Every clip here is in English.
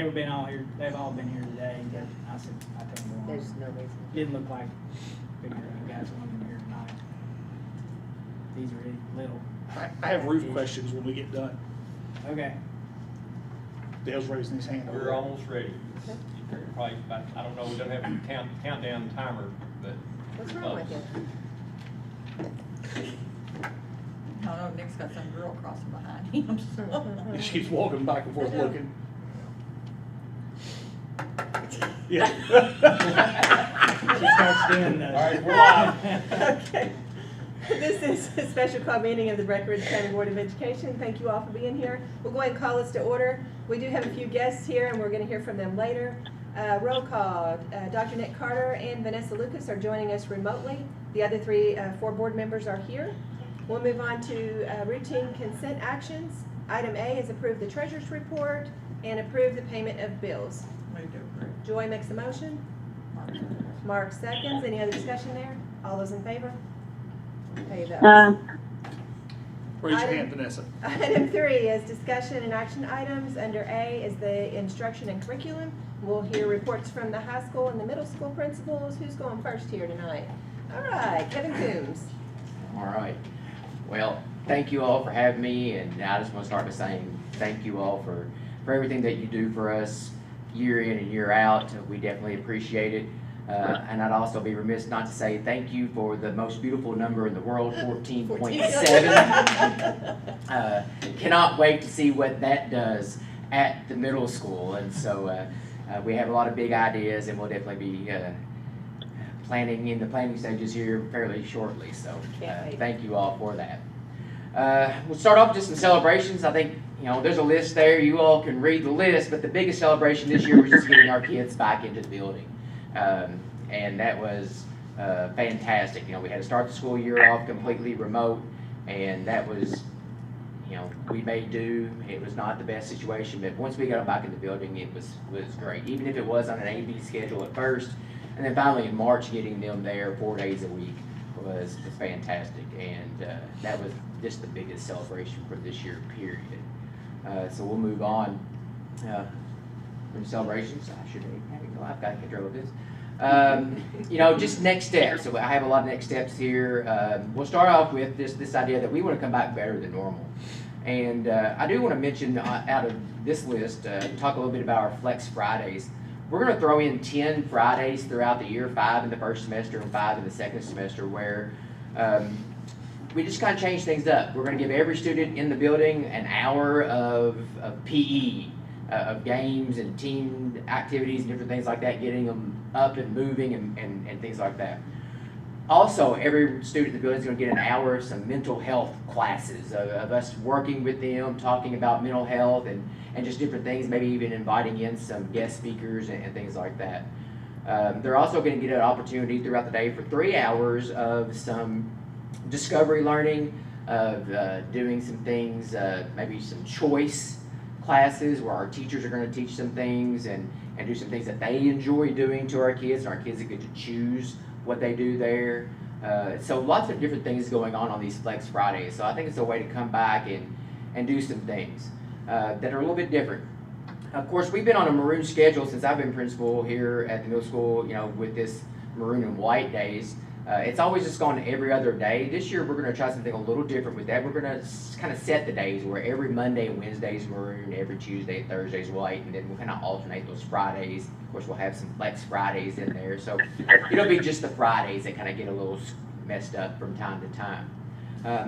were been all here. They've all been here today. But I said I told them There's no reason. didn't look like figure you guys wanted here tonight. These are really little. I have roof questions when we get done. Okay. Dale's raising his hand. We're almost ready. You're probably about, I don't know, we don't have a countdown timer, but. What's we're wrong with close. you? I don't know, Nick's got some girl crossing behind him, so. She keeps walking back and forth looking. Yeah. She starts doing those. All right, we're live. Okay. This is a special call meeting of the Breckinridge County Board of Education. Thank you all for being here. We'll go ahead and call this to order. We do have a few guests here, and we're going to hear from them later. Roll call. Dr. Nick Carter and Vanessa Lucas are joining us remotely. The other four board members are here. We'll move on to routine consent actions. Item A is approve the treasurer's report and approve the payment of bills. Move to approve. Joy makes the motion. Mark seconds. Any other discussion there? All those in favor? Pay those. Raise your hand, Vanessa. Item 3 is discussion and action items. Under A is the instruction and curriculum. We'll hear reports from the high school and the middle school principals. Who's going first here tonight? All right, Kevin Coombs. All right. Well, thank you all for having me, and I just want to start by saying thank you all for everything that you do for us year in and year out. We definitely appreciate it. And I'd also be remiss not to say thank you for the most beautiful number in the world, 14.7. Cannot wait to see what that does at the middle school. And so we have a lot of big ideas, and we'll definitely be planning in the planning stages here fairly shortly. So thank you all for that. We'll start off with just some celebrations. I think, there's a list there. You all can read the list, but the biggest celebration this year was just getting our kids back into the building. And that was fantastic. We had to start the school year off completely remote, and that was, we made do. It was not the best situation, but once we got them back in the building, it was great. Even if it was on an A-B schedule at first, and then finally in March, getting them there 4 days a week was fantastic, and that was just the biggest celebration for this year, period. So we'll move on from celebrations. I should have I've got control of this. Just next steps. So I have a lot of next steps here. We'll start off with this idea that we want to come back better than normal. And I do want to mention out of this list, talk a little bit about our Flex Fridays. We're going to throw in 10 Fridays throughout the year, 5 in the first semester and 5 in the second semester, where we just kind of change things up. We're going to give every student in the building an hour of PE, of games and team activities and different things like that, getting them up and moving and things like that. Also, every student in the building is going to get an hour of some mental health classes of us working with them, talking about mental health and just different things, maybe even inviting in some guest speakers and things like that. They're also going to get an opportunity throughout the day for 3 hours of some discovery learning, of doing some things, maybe some choice classes where our teachers are going to teach some things and do some things that they enjoy doing to our kids, and our kids get to choose what they do there. So lots of different things going on these Flex Fridays. So I think it's a way to come back and do some things that are a little bit different. Of course, we've been on a maroon schedule since I've been principal here at the middle school, with this maroon and white days. It's always just gone every other day. This year, we're going to try something a little different with that. We're going to kind of set the days where every Monday and Wednesday is maroon, every Tuesday and Thursday is white, and then we'll kind of alternate those Fridays. Of course, we'll have some Flex Fridays in there. So it'll be just the Fridays that kind of get a little messed up from time to time.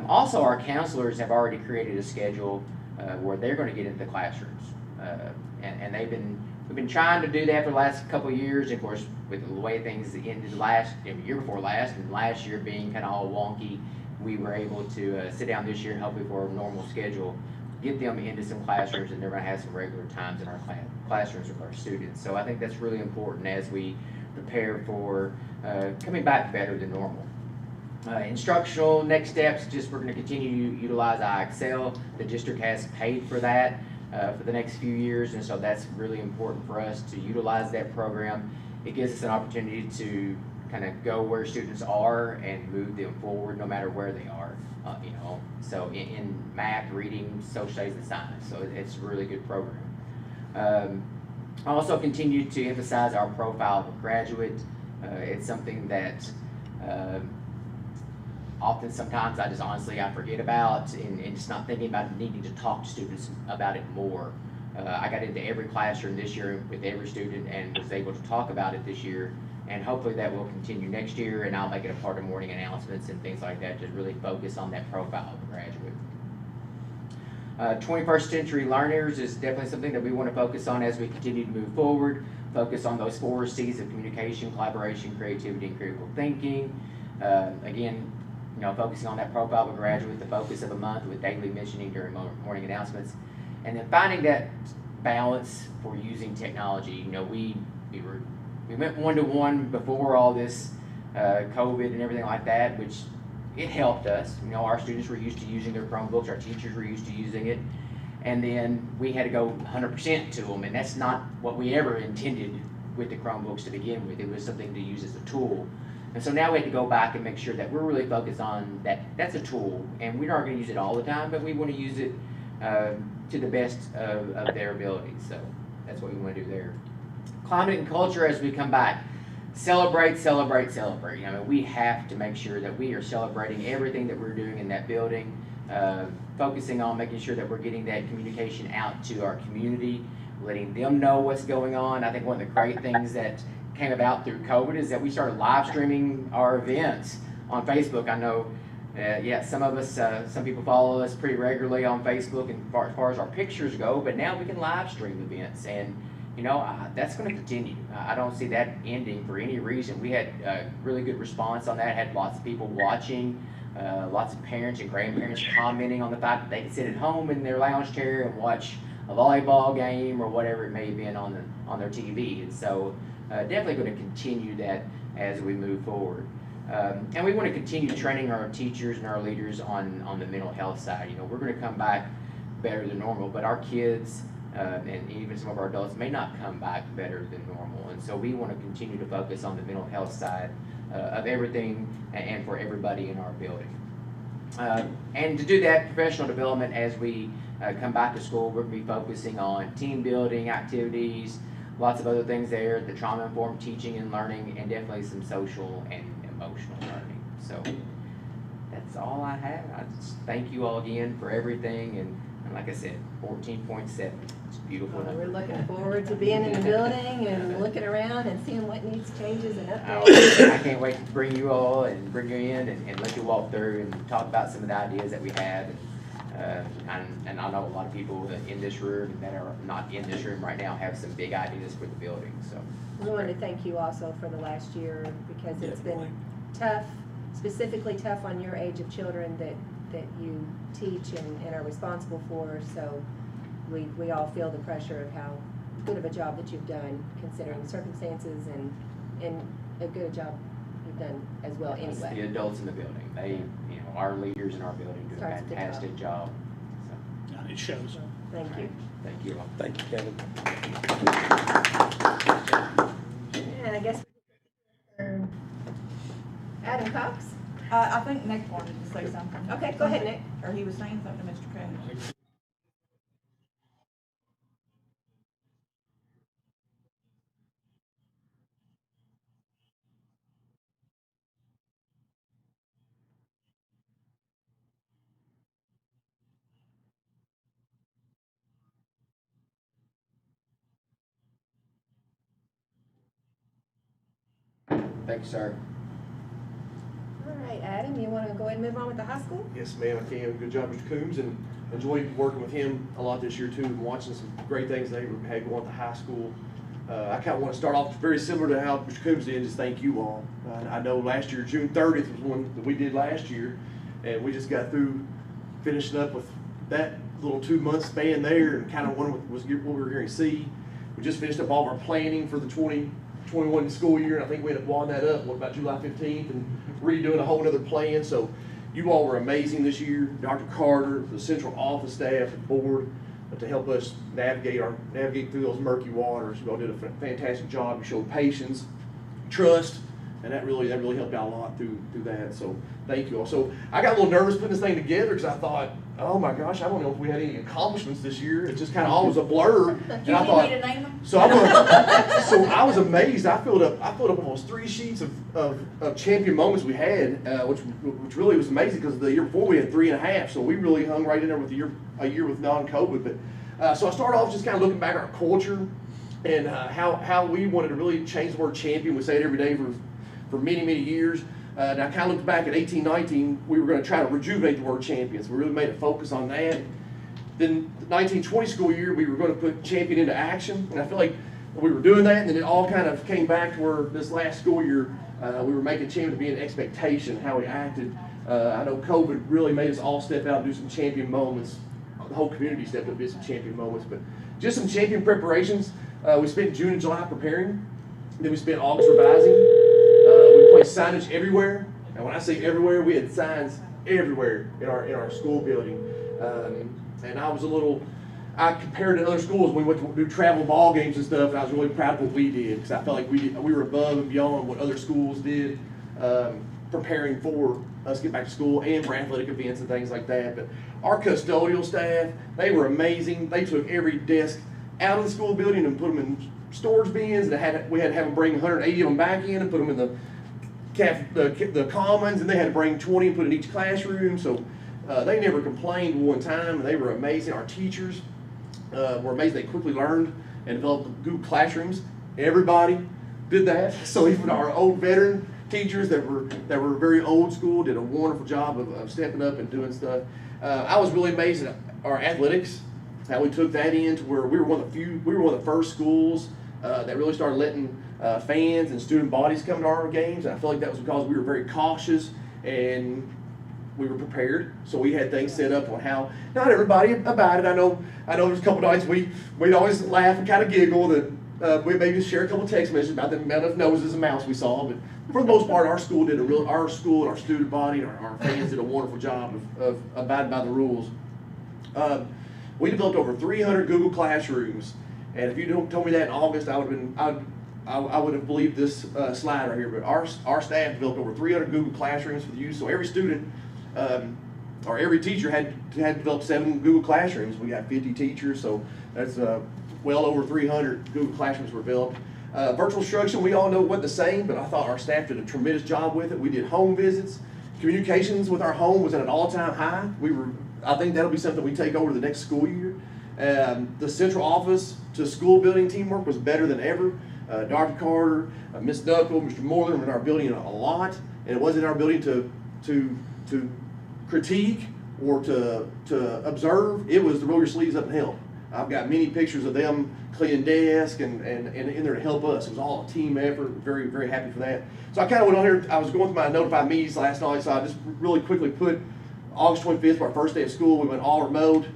Also, our counselors have already created a schedule where they're going to get into the classrooms. And we've been trying to do that for the last couple of years. Of course, with the way things ended year before last, and last year being kind of all wonky, we were able to sit down this year and hopefully for a normal schedule, get them into some classrooms, and they're going to have some regular times in our classrooms with our students. So I think that's really important as we prepare for coming back better than normal. Instructional next steps, we're going to continue to utilize iExcel. The district has paid for that for the next few years, and so that's really important for us to utilize that program. It gives us an opportunity to kind of go where students are and move them forward no matter where they are, So in math, reading, social studies, and science, so it's a really good program. I also continue to emphasize our profile of graduate. It's something that often sometimes I forget about and just not thinking about needing to talk to students about it more. I got into every classroom this year with every student and was able to talk about it this year, and hopefully that will continue next year, and I'll make it a part of morning announcements and things like that to really focus on that profile of the graduate. 21st century learners is definitely something that we want to focus on as we continue to move forward. Focus on those 4 C's of communication, collaboration, creativity, and critical thinking. Again, focusing on that profile of a graduate, the focus of a month with daily mentioning during morning announcements. And then finding that balance for using technology. We went one-to-one before all this COVID and everything like that, which it helped us. Our students were used to using their Chromebooks, our teachers were used to using it, and then we had to go 100% to them, and that's not what we ever intended with the Chromebooks to begin with. It was something to use as a tool. And so now we have to go back and make sure that we're really focused on that. That's a tool, and we're not going to use it all the time, but we want to use it to the best of their abilities. So that's what we want to do there. Climate and culture as we come back. Celebrate, celebrate, celebrate. We have to make sure that we are celebrating everything that we're doing in that building, focusing on making sure that we're getting that communication out to our community, letting them know what's going on. I think one of the great things that came about through COVID is that we started live streaming our events on Facebook. I know, some of us, some people follow us pretty regularly on Facebook and as far as our pictures go, but now we can live stream events, and that's going to continue. I don't see that ending for any reason. We had really good response on that, had lots of people watching, lots of parents and grandparents commenting on the fact that they could sit at home in their lounge chair and watch a volleyball game or whatever it may have been on their TV. And so definitely going to continue that as we move forward. And we want to continue training our teachers and our leaders on the mental health side. We're going to come back better than normal, but our kids and even some of our adults may not come back better than normal. And so we want to continue to focus on the mental health side of everything and for everybody in our building. And to do that, professional development as we come back to school, we're going to be focusing on team building activities, lots of other things there, the trauma-informed teaching and learning, and definitely some social and emotional learning. So that's all I have. I just thank you all again for everything, and like I said, 14.7. It's a beautiful number. We're looking forward to being in the building and looking around and seeing what needs changes and updates. I can't wait to bring you all and bring you in and let you walk through and talk about some of the ideas that we have. And I know a lot of people in this room that are not in this room right now have some big ideas for the building. So we want to thank you also for the last year, because it's been tough, specifically tough on your age of children that you teach and are responsible for. So we all feel the pressure of how good of a job that you've done considering the circumstances, and a good job you've done as well anyway. The adults in the building, they, our leaders in our building do a fantastic job. So, It shows. Thank you. thank you all. Thank you, Kevin. And I guess Adam Cox. I think Nick wanted to say something. Okay, go ahead, Nick. Or he was saying something to Mr. Coons. Thank you, sir. All right, Adam, you want to go ahead and move on with the high school? Yes, ma'am, I can. Good job, Mr. Coombs, and enjoyed working with him a lot this year too, and watching some great things they had going at the high school. I kind of want to start off very similar to how Mr. Coombs did, just thank you all. I know last year, June 30th was one that we did last year, and we just got through finishing up with that little 2-month span there, and kind of what we were going to see. We just finished up all of our planning for the 2021 school year, and I think we ended up wadding that up, about July 15th, and redoing a whole other plan. So you all were amazing this year. Dr. Carter, the central office staff, the board, to help us navigate through those murky waters. You all did a fantastic job. You showed patience, trust, And that really helped out a lot through that. So thank you all. So I got a little nervous putting this thing together because I thought, oh my gosh, I don't know if we had any accomplishments this year. It just kind of all was a blur. And Do you I need thought, me to name them? so I was amazed. I filled up almost 3 sheets of champion moments we had, which really was amazing because the year before we had 3.5. So we really hung right in there with a year with non-COVID. But so I started off just kind of looking back at our culture and how we wanted to really change the word champion. We say it every day for many, many years. And I kind of looked back at 18-19, we were going to try to rejuvenate the word champions. We really made a focus on that. Then the 19-20 school year, we were going to put champion into action. And I feel like we were doing that, and then it all kind of came back to where this last school year, we were making champion to be an expectation, how we acted. I know COVID really made us all step out and do some champion moments. The whole community stepped up and did some champion moments. But just some champion preparations. We spent June and July preparing. Then we spent August revising. We placed signage everywhere, and when I say everywhere, we had signs everywhere in our school building. And I compared to other schools when we went to do travel ball games and stuff, and I was really proud of what we did because I felt like we were above and beyond what other schools did, preparing for us to get back to school and for athletic events and things like that. But our custodial staff, they were amazing. They took every desk out of the school building and put them in storage bins, and we had to have them bring 180 of them back in and put them in the commons, and they had to bring 20 and put in each classroom. So they never complained one time, and they were amazing. Our teachers were amazing. They quickly learned and developed Google Classrooms. Everybody did that. So even our old veteran teachers that were very old school did a wonderful job of stepping up and doing stuff. I was really amazed at our athletics, how we took that in to where we were one of the first schools that really started letting fans and student bodies come to our games. And I feel like that was because we were very cautious and we were prepared. So we had things set up on how, not everybody about it. I know there's a couple nights we'd always laugh and kind of giggle that we maybe share a couple text messages about the amount of noses and mouths we saw. But for the most part, our school and our student body and our fans did a wonderful job of abiding by the rules. We developed over 300 Google Classrooms, and if you told me that in August, I would have believed this slide right here. But our staff developed over 300 Google Classrooms for the use. So every student or every teacher had developed 7 Google Classrooms. We got 50 teachers, so that's well over 300 Google Classrooms were developed. Virtual instruction, we all know it wasn't the same, but I thought our staff did a tremendous job with it. We did home visits. Communications with our home was at an all-time high. I think that'll be something we take over the next school year. The central office to school building teamwork was better than ever. Dr. Carter, Ms. Knuckle, Mr. Moore were in our building a lot, and it wasn't our building to critique or to observe. It was to roll your sleeves up and help. I've got many pictures of them cleaning desks and in there to help us. It was all a team effort. Very, very happy for that. So I kind of went on here. I was going through my notified meetings last night, so I just really quickly put August 25th, our first day of school. We went all remote,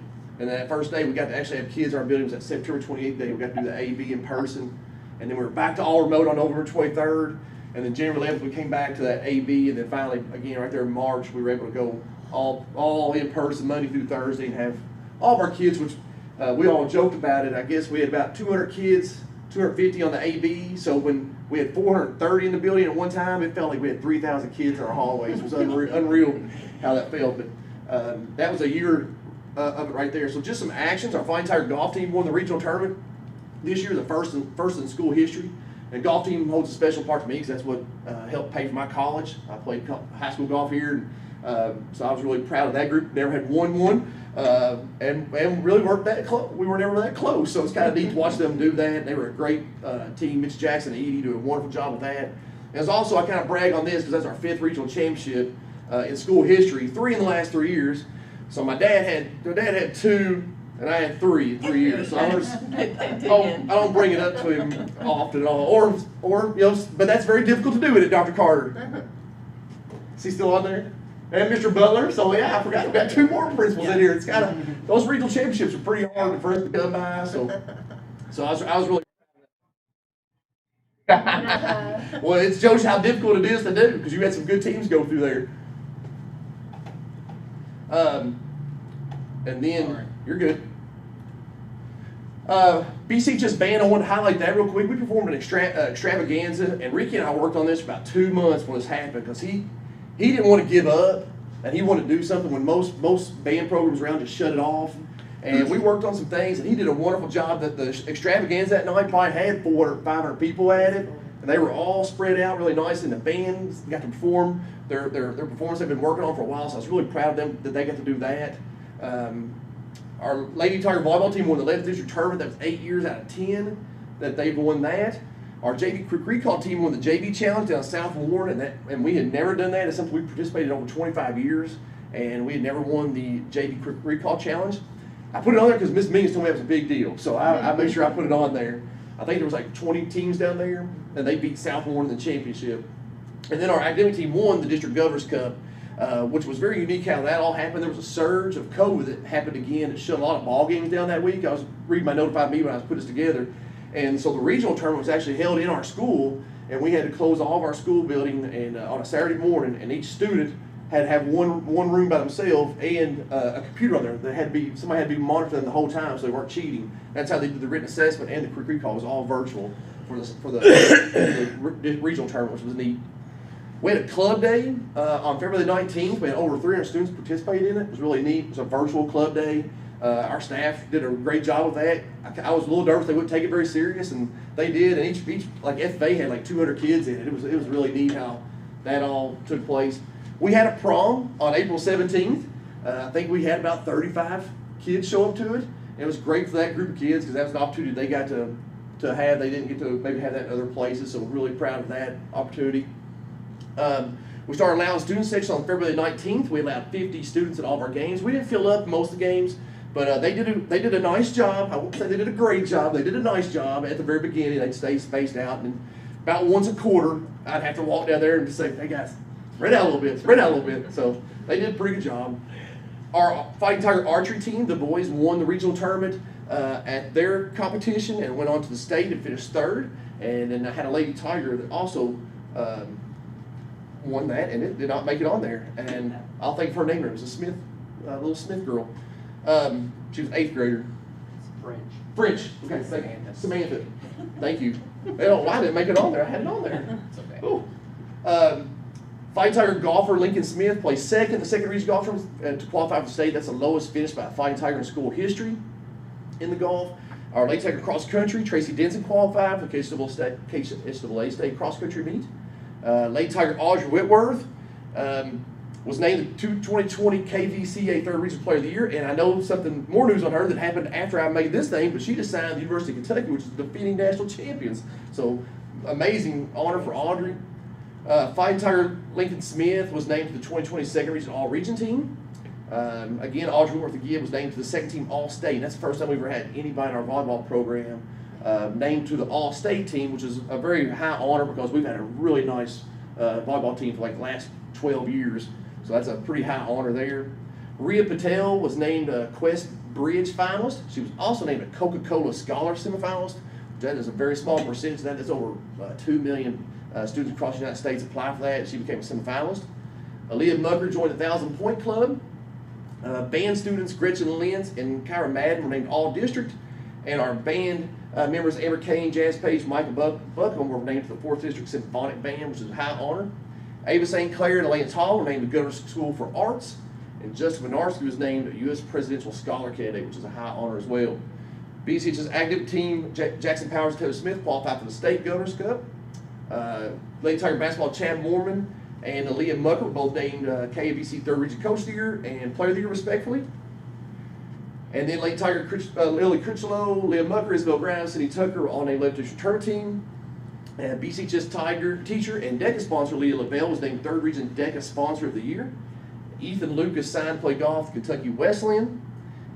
and that first day we got to actually have kids in our buildings. That September 28th day, we got to do the AB in person, and then we were back to all remote on November 23rd, and then January 11th we came back to that AB, and then finally again right there in March we were able to go all in person Monday through Thursday and have all of our kids, which we all joked about it. I guess we had about 200 kids, 250 on the AB. So when we had 430 in the building at one time, it felt like we had 3,000 kids in our hallways. It was unreal how that felt. But that was a year of it right there. So just some actions. Our Flying Tiger golf team won the regional tournament this year, the first in school history. And golf team holds a special part to me because that's what helped pay for my college. I played high school golf here, and so I was really proud of that group. Never had won one. And really weren't that close. We were never that close, so it's kind of neat to watch them do that. They were a great team. Mitch Jackson and Edie do a wonderful job with that. And it's also, I kind of brag on this because that's our 5th regional championship in school history, 3 in the last 3 years. So my dad had 2, and I had 3 in 3 years. So I don't bring it up to him often at all, or but that's very difficult to do it at Dr. Carter. Is he still on there? And Mr. Butler, so yeah, I forgot we've got 2 more principals in here. It's kind of, those regional championships are pretty hard for us to come by, so I was really well, it shows how difficult it is to do, because you had some good teams go through there. And then, you're good. BC just band, I want to highlight that real quick. We performed an extravaganza, and Ricky and I worked on this for about 2 months when this happened, because he didn't want to give up, and he wanted to do something when most band programs around just shut it off. And we worked on some things, and he did a wonderful job. That the extravaganza that night probably had 400 or 500 people at it, and they were all spread out really nice, and the bands got to perform their performance they've been working on for a while, so I was really proud of them that they got to do that. Our Lady Tiger volleyball team won the 11th district tournament. That was 8 years out of 10 that they've won that. Our JV Quick Recall team won the JV Challenge down South Warren, and we had never done that. It's something we participated in over 25 years, and we had never won the JV Quick Recall Challenge. I put it on there because Miss Means told me it was a big deal, so I made sure I put it on there. I think there was like 20 teams down there, and they beat South Warren in the championship. And then our academic team won the District Governor's Cup, which was very unique how that all happened. There was a surge of COVID that happened again. It shut a lot of ball games down that week. I was reading my Notified Me when I was putting this together. And so the regional tournament was actually held in our school, and we had to close all of our school building and on a Saturday morning, and each student had to have one room by themselves and a computer on there. Somebody had to be monitoring them the whole time so they weren't cheating. That's how they did the written assessment, and the quick recall was all virtual for the regional tournament, which was neat. We had a club day on February the 19th. We had over 300 students participate in it. It was really neat. It was a virtual club day. Our staff did a great job with that. I was a little nervous they wouldn't take it very serious, and they did. And each like FFA had like 200 kids in it. It was really neat how that all took place. We had a prom on April 17th. I think we had about 35 kids show up to it. It was great for that group of kids because that was an opportunity they got to have. They didn't get to maybe have that in other places, so we're really proud of that opportunity. We started allowing student sections on February 19th. We allowed 50 students at all of our games. We didn't fill up most of the games, but they did a nice job. I won't say they did a great job. They did a nice job at the very beginning. They'd stay spaced out, and about once a quarter, I'd have to walk down there and just say, "Hey guys, spread out a little bit." So they did a pretty good job. Our Fighting Tiger archery team, the boys, won the regional tournament at their competition and went on to the state and finished third. And then I had a Lady Tiger that also won that, and it did not make it on there. And I'll think of her name. It was a Smith, little Smith girl. She was 8th grader. French. Okay, Samantha. Thank you. Why didn't it make it on there? I had it on there. It's okay. Oh. Fighting Tiger golfer Lincoln Smith placed second in the second region golf tournament to qualify for the state. That's the lowest finish by a Fighting Tiger in school history in the golf. Our Lady Tiger cross country, Tracy Denson qualified for the KCAA state cross country meet. Lady Tiger Audrey Whitworth was named the 2020 KVCA Third Regional Player of the Year, and I know something more news on her that happened after I made this name, but she just signed the University of Kentucky, which is defending national champions. So amazing honor for Audrey. Fighting Tiger Lincoln Smith was named to the 2020 Second Region All-Region team. Again, Audrey Whitworth again was named to the second team All-State. That's the first time we've ever had anybody in our volleyball program named to the All-State team, which is a very high honor because we've had a really nice volleyball team for like the last 12 years. So that's a pretty high honor there. Rhea Patel was named a Quest Bridge finalist. She was also named a Coca-Cola Scholar semifinalist. That is a very small percentage. That is over 2 million students across the United States apply for that. She became a semifinalist. Aaliyah Mucker joined the 1,000-point club. Band students Gretchen Lentz and Kyra Madden were named All-District. And our band members Amber Kane, Jazz Page, Michael Buckham were named to the 4th District Symphonic Band, which is a high honor. Ava St. Clair and Elaine Tall were named the Governor's School for Arts. And Justin Minarski was named a U.S. Presidential Scholar Candidate, which is a high honor as well. BCH's active team, Jackson Powers and Taylor Smith, qualified for the State Governor's Cup. Lady Tiger basketball, Chad Mormon and Aaliyah Mucker were both named KABC 3rd Region Coach of the Year and Player of the Year, respectfully. And then Lady Tiger Lily Critchlow, Leah Mucker, Isabel Brown, Cindy Tucker were all named Left District Tournament Team. BCHS Tiger teacher and DECA sponsor Leah LaBelle was named 3rd Region DECA Sponsor of the Year. Ethan Lucas signed to play golf with Kentucky Wesleyan.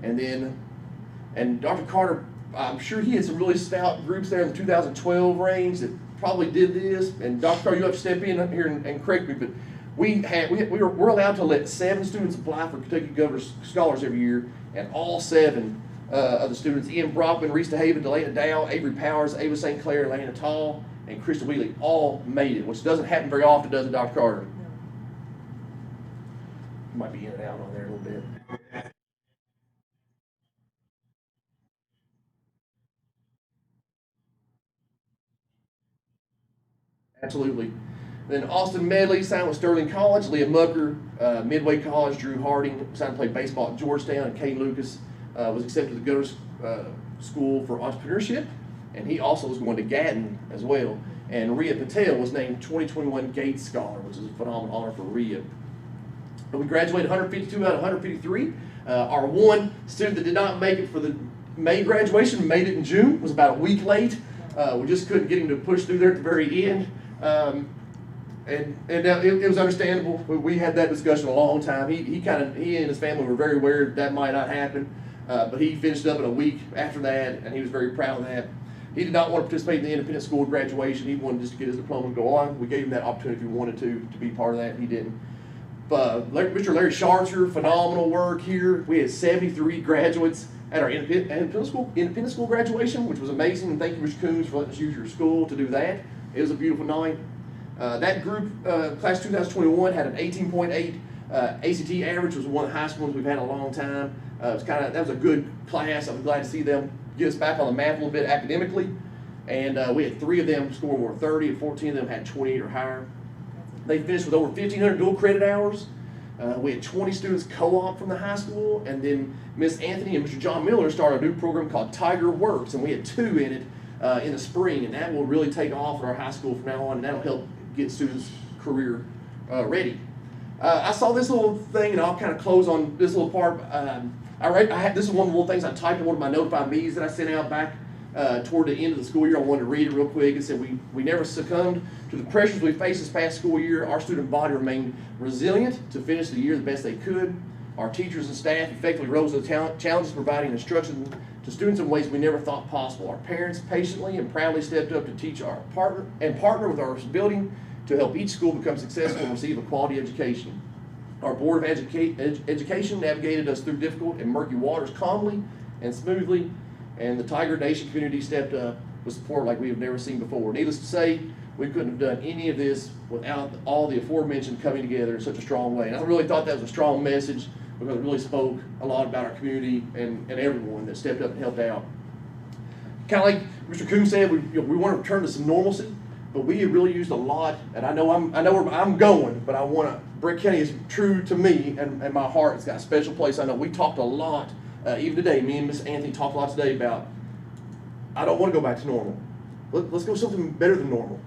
And Dr. Carter, I'm sure he had some really stout groups there in the 2012 range that probably did this. And Dr. Carter, you have to step in up here and correct me, but we're allowed to let 7 students apply for Kentucky Governor's Scholars every year, and all 7 of the students, Ian Brockman, Reese DeHaven, Delana Dow, Avery Powers, Ava St. Clair, Lana Tall, and Krista Wheatley all made it, which doesn't happen very often, does it, Dr. Carter? You might be in and out on there a little bit. Absolutely. Then Austin Medley signed with Sterling College. Leah Mucker, Midway College. Drew Harding signed to play baseball at Georgetown. And Kane Lucas was accepted to the Governor's School for Entrepreneurship. And he also was going to Gatton as well. And Rhea Patel was named 2021 Gates Scholar, which is a phenomenal honor for Rhea. And we graduated 152 out of 153. Our one student that did not make it for the May graduation made it in June, was about a week late. We just couldn't get him to push through there at the very end. It was understandable. We had that discussion a long time. He and his family were very aware that might not happen, but he finished up in a week after that, and he was very proud of that. He did not want to participate in the independent school graduation. He wanted just to get his diploma and go on. We gave him that opportunity if he wanted to be part of that. He didn't. Mr. Larry Scharzer, phenomenal work here. We had 73 graduates at our independent school graduation, which was amazing. And thank you, Mr. Coombs, for letting us use your school to do that. It was a beautiful night. That group, class 2021, had an 18.8 ACT average, which was one of the highest ones we've had in a long time. That was a good class. I'm glad to see them get us back on the map a little bit academically. And we had 3 of them score more than 30, and 14 of them had 28 or higher. They finished with over 1,500 dual credit hours. We had 20 students co-op from the high school, and then Miss Anthony and Mr. John Miller started a new program called Tiger Works, and we had 2 in it in the spring, and that will really take off at our high school from now on, and that'll help get students career ready. I saw this little thing, and I'll kind of close on this little part. This is one of the little things I typed in one of my Notify Me's that I sent out back toward the end of the school year. I wanted to read it real quick. It said, we never succumbed to the pressures we faced this past school year. Our student body remained resilient to finish the year the best they could. Our teachers and staff effectively rose to the challenges, providing instruction to students in ways we never thought possible. Our parents patiently and proudly stepped up to teach our partner with our building to help each school become successful and receive a quality education. Our Board of Education navigated us through difficult and murky waters calmly and smoothly, and the Tiger Nation community stepped up with support like we have never seen before. Needless to say, we couldn't have done any of this without all the aforementioned coming together in such a strong way. And I really thought that was a strong message because it really spoke a lot about our community and everyone that stepped up and helped out. Kind of like Mr. Coombs said, we want to return to some normalcy, but we have really used a lot, and I know where I'm going, but I want to, Breck County is true to me and my heart. It's got a special place. I know we talked a lot, even today, me and Miss Anthony talked a lot today about, I don't want to go back to normal. Let's go something better than normal.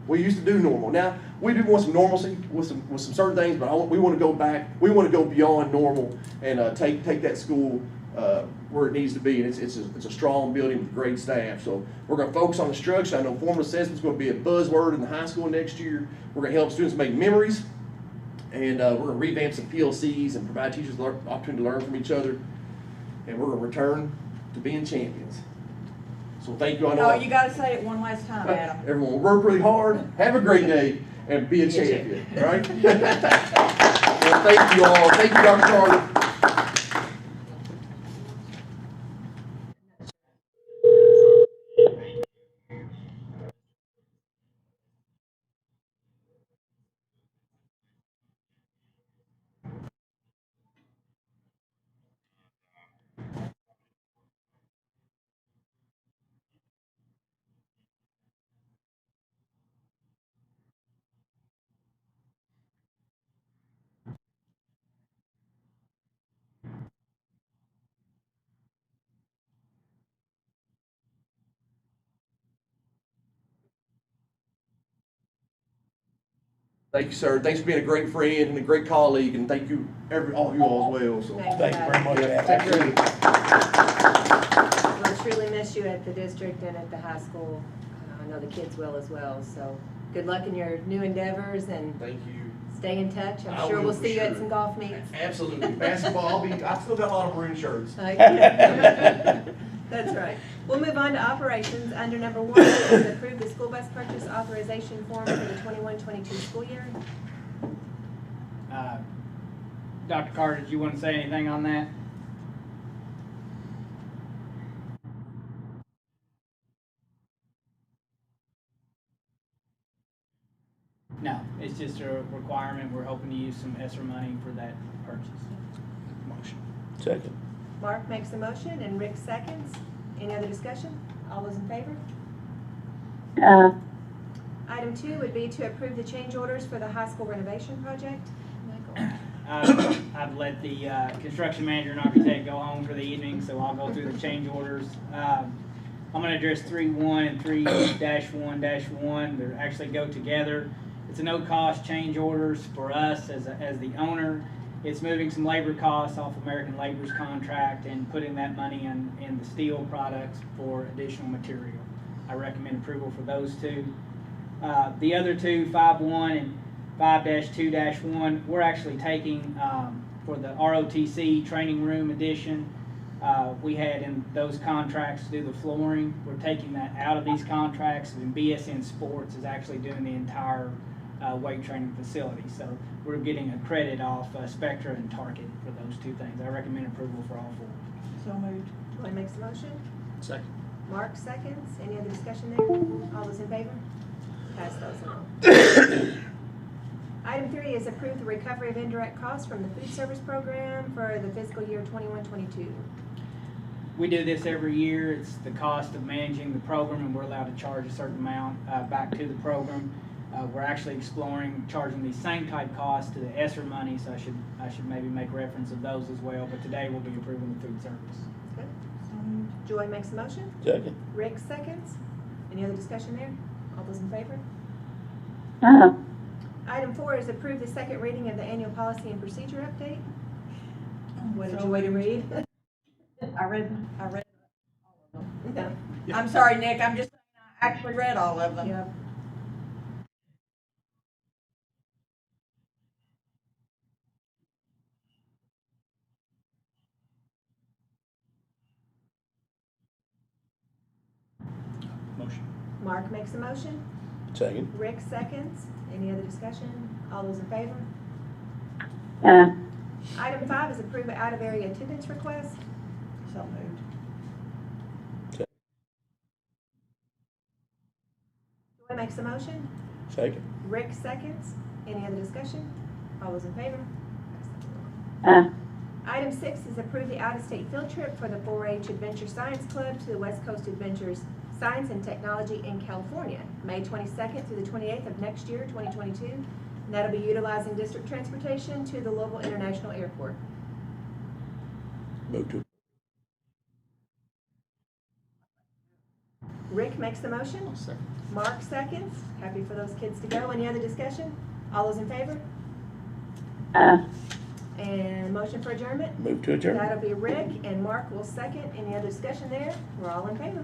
We used to do normal. Now, we do want some normalcy with some certain things, but we want to go back. We want to go beyond normal and take that school where it needs to be. And it's a strong building with great staff. So we're going to focus on instruction. I know formal assessment is going to be a buzzword in the high school next year. We're going to help students make memories. And we're going to revamp some PLCs and provide teachers the opportunity to learn from each other. And we're going to return to being champions. So thank you. I know. Oh, you gotta say it one last time, Adam. Everyone will work really hard, have a great day, and be a champion, all right? Well, thank you all. Thank you, Dr. Charlie. Thank you, sir. Thanks for being a great friend and a great colleague, and thank you, all of you all as well. So, Thank you very much. Take care. We'll truly miss you at the district and at the high school. I know the kids will as well, so good luck in your new endeavors and Thank you. stay in touch. I I'm sure will we'll for see you at sure. some golf meets. Absolutely. Basketball, I've still got a lot of maroon shirts. That's right. We'll move on to operations. Under number 1 is approve the school bus purchase authorization form for the 21-22 school year. Dr. Carter, did you want to say anything on that? No, it's just a requirement. We're hoping to use some ESSER money for that purchase. Motion. Second. Mark makes the motion and Rick seconds. Any other discussion? All those in favor? Item Item 2 would be to approve the change orders for the high school renovation project. Michael? I've let the construction manager and architect go home for the evening, so I'll go through the change orders. I'm gonna address 3.1 and 3-1-1. They actually go together. It's a no-cost change orders for us as the owner. It's moving some labor costs off American Labor's contract and putting that money in the steel products for additional material. I recommend approval for those two. The other two, 5.1 and 5-2-1, we're actually taking for the ROTC training room edition. We had in those contracts to do the flooring. We're taking that out of these contracts, and BSN Sports is actually doing the entire weight training facility. So we're getting a credit off Spectra and Target for those two things. I recommend approval for all four. So moved. Joy makes a motion. Second. Mark seconds. Any other discussion there? All those in favor? Pass those along. Item 3 is approve the recovery of indirect costs from the food service program for the fiscal year 21-22. We do this every year. It's the cost of managing the program, and we're allowed to charge a certain amount back to the program. We're actually exploring charging these same type costs to the ESSER money, so I should maybe make reference of those as well. But today we'll be approving the food service. Okay. Joy makes a motion. Second. Rick seconds. Any other discussion there? All those in favor? Item 4 is approve the second reading of the annual policy and procedure update. What did So Joy to moved. read? I read all of them. No. I'm sorry, Nick, I'm just saying I actually read all of them. Yep. Motion. Mark makes a motion. Second. Rick seconds. Any other discussion? All those in favor? Item 5 is approve an out-of-area attendance request. So moved. Joy makes a motion. Second. Rick seconds. Any other discussion? All those in favor? Item 6 is approve the out-of-state field trip for the 4-H Adventure Science Club to the West Coast Adventures Science and Technology in California, May 22nd through the 28th of next year, 2022. And that'll be utilizing district transportation to the Louisville International Airport. Move to. Rick makes the motion. Second. Mark seconds. Happy for those kids to go. Any other discussion? All those in favor? And motion for adjournment? Move to adjourn. That'll be Rick, and Mark will second. Any other discussion there? We're all in favor.